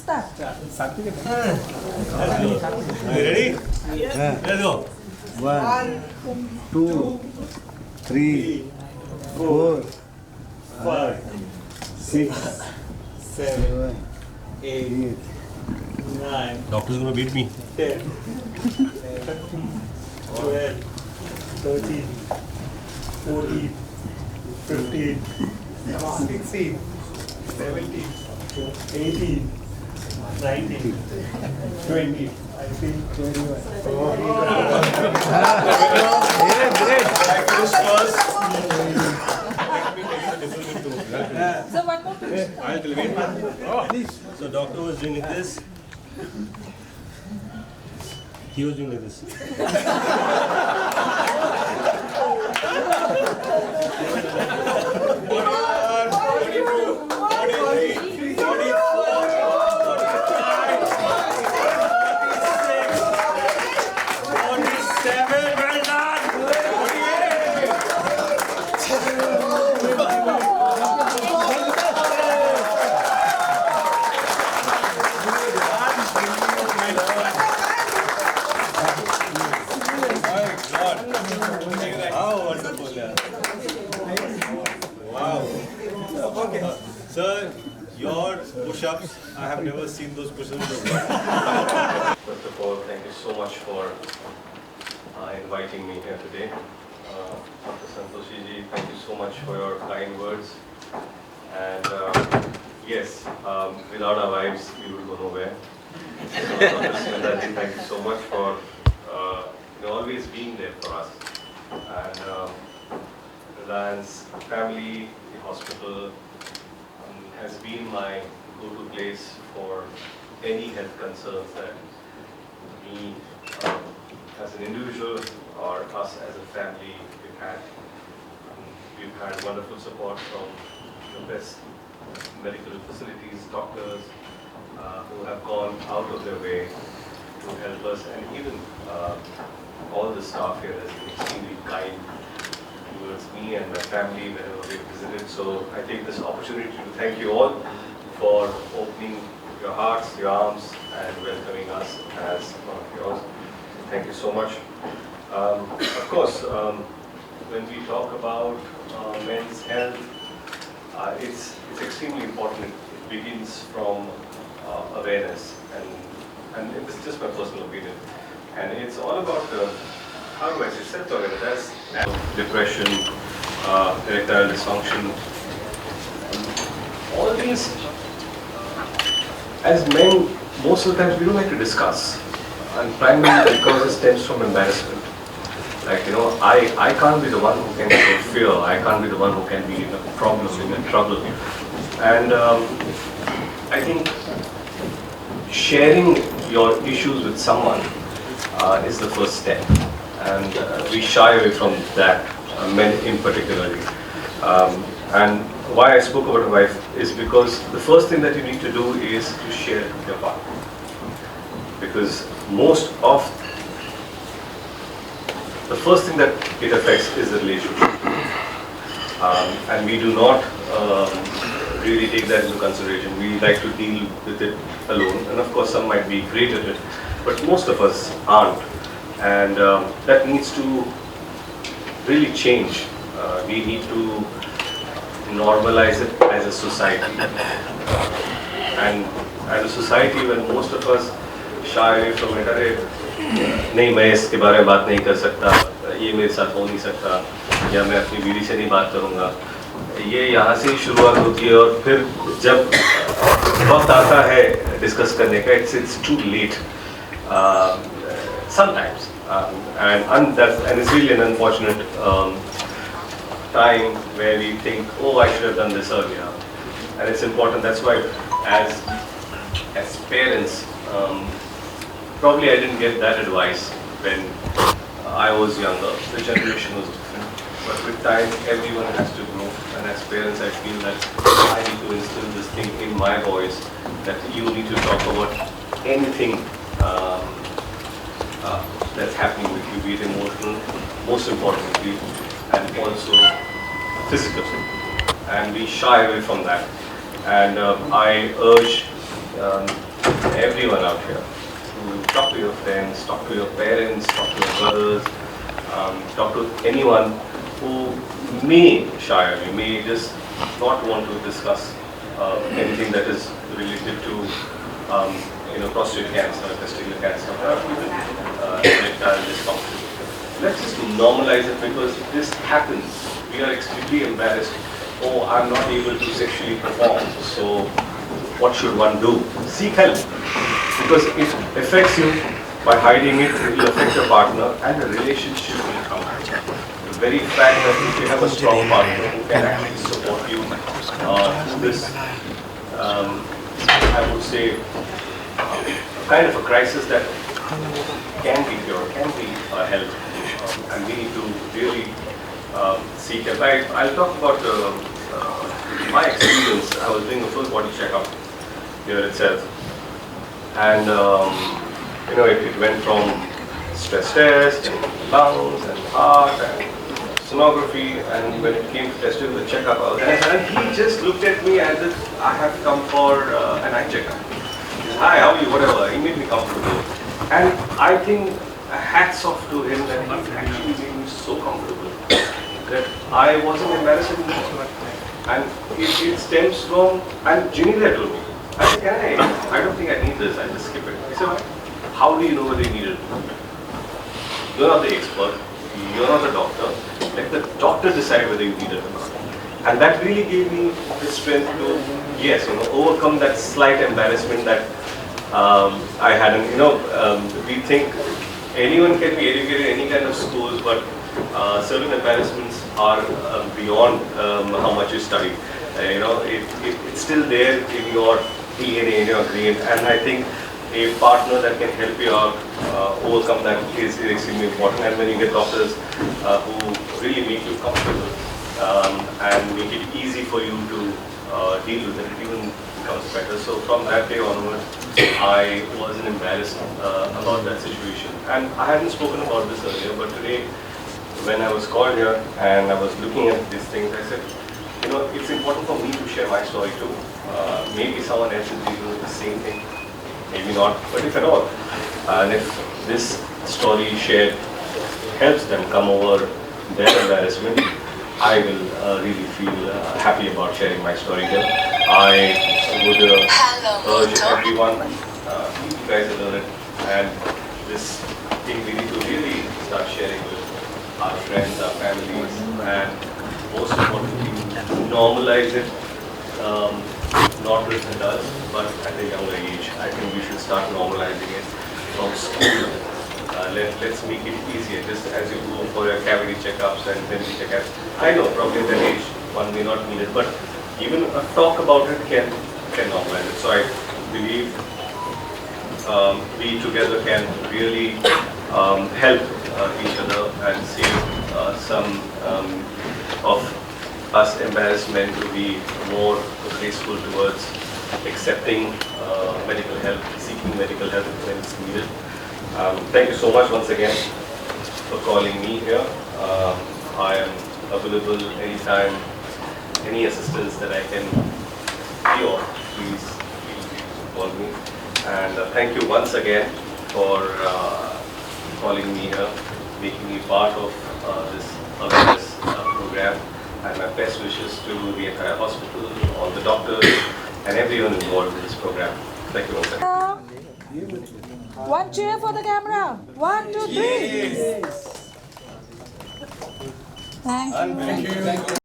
Start. Ready? Let's go. 1, 2, 3, 4, 5, 6, 7, 8, 9. Doctor's gonna beat me. 10, 12, 13, 14, 15, 16, 17, 18, 19, 20. I think 21. So one more question. I'll tell you. So doctor was doing like this. He was doing like this. How wonderful, yeah. Wow. Sir, your push-ups, I have never seen those push-ups. First of all, thank you so much for inviting me here today. Dr. Santoshi ji, thank you so much for your kind words. And yes, without our wives, we would go nowhere. So, Dr. Sundar ji, thank you so much for always being there for us. And Reliance family, the hospital, has been my go-to place for any health concerns that me as an individual or us as a family we've had. We've had wonderful support from the best medical facilities, doctors who have gone out of their way to help us, and even all the staff here has been extremely kind towards me and my family whenever we visited. So I take this opportunity to thank you all for opening your hearts, your arms, and welcoming us as one of yours. Thank you so much. Of course, when we talk about men's health, it's extremely important. It begins from awareness, and this is just my personal opinion. And it's all about how do I say, self-awareness, depression, erectile dysfunction. All these, as men, most of the times we don't like to discuss, and primarily because it stems from embarrassment. Like, I can't be the one who can show fear, I can't be the one who can be in a problem, in trouble. And I think sharing your issues with someone is the first step. And we shy away from that, men in particularly. And why I spoke about a wife is because the first thing that you need to do is to share your partner. Because most of the first thing that it affects is the relationship. And we do not really take that into consideration. We like to deal with it alone. And of course, some might be great at it, but most of us aren't. And that needs to really change. We need to normalize it as a society. And as a society, when most of us shy away from it, नहीं मैं इसके बारे में बात नहीं कर सकता, ये मेरे साथ हो नहीं सकता, या मैं अपनी बीवी से नहीं बात करूँगा, ये यहाँ से ही शुरुआत होती है और फिर जब वक्त आता है डिस्कस करने का, it's too late sometimes, and it's really an unfortunate time where we think, oh, I should have done this earlier, and it's important. That's why as parents, probably I didn't get that advice when I was younger. The generation was different. But with time, everyone has to grow. And as parents, I feel that I need to instill this thing in my boys that you need to talk about anything that's happening with you, be it emotional, most importantly, and also physical. And we shy away from that. And I urge everyone out here to talk to your friends, talk to your parents, talk to your brothers, talk to anyone who may shy away, may just not want to discuss anything that is related to prostate cancer, testicular cancer, or even erectile dysfunction. Let's just normalize it, because this happens. We are extremely embarrassed. Oh, I'm not able to sexually perform, so what should one do? Seek help, because it affects you. By hiding it, it will affect your partner, and the relationship will come. The very fact that if you have a strong partner who can actually support you through this, I would say, kind of a crisis that can be cured, can be helped, and we need to really seek help. I'll talk about my experience. I was doing a full body checkup here itself, and it went from stress test and lungs and heart and sonography, and when it came to testing the checkup, and he just looked at me as if I have come for an eye checkup. He said, "Hi, how are you?" Whatever. He made me comfortable, and I think hats off to him that he actually made me so comfortable that I wasn't embarrassed anymore. And it stems from, and Junila told me, I said, I don't think I need this, I just skip it. He said, how do you know whether you need it? You're not the expert, you're not the doctor. Let the doctor decide whether you need it or not. And that really gave me the strength to, yes, overcome that slight embarrassment that I had. And we think anyone can be educated in any kind of schools, but certain embarrassments are beyond how much you study. It's still there in your DNA, in your brain, and I think a partner that can help you out overcome that is extremely important. And when you get doctors who really make you comfortable and make it easy for you to deal with it, it even becomes better. So from that day onward, I wasn't embarrassed about that situation. And I hadn't spoken about this earlier, but today, when I was called here and I was looking at these things, I said, it's important for me to share my story too. Maybe someone else is dealing with the same thing, maybe not, but if at all. And if this story shared helps them come over their embarrassment, I will really feel happy about sharing my story here. I would urge everyone, you guys are learning, and this thing we need to really start sharing with our friends, our families, and most importantly, normalize it, not with adults, but at a younger age. I think we should start normalizing it from school. Let's make it easier, just as you go for your cavity checkups and dentist checkups. I know probably at that age one may not need it, but even a talk about it can normalize it. So I believe we together can really help each other and save some of us embarrassment to be more graceful towards accepting medical help, seeking medical help when it's needed. Thank you so much once again for calling me here. I am available anytime, any assistance that I can be of, please feel free to call me. And thank you once again for calling me here, making me part of this awareness program, and my best wishes to the entire hospital, all the doctors, and everyone involved in this program. Thank you once again. One cheer for the camera. 1, 2, 3. Thank you.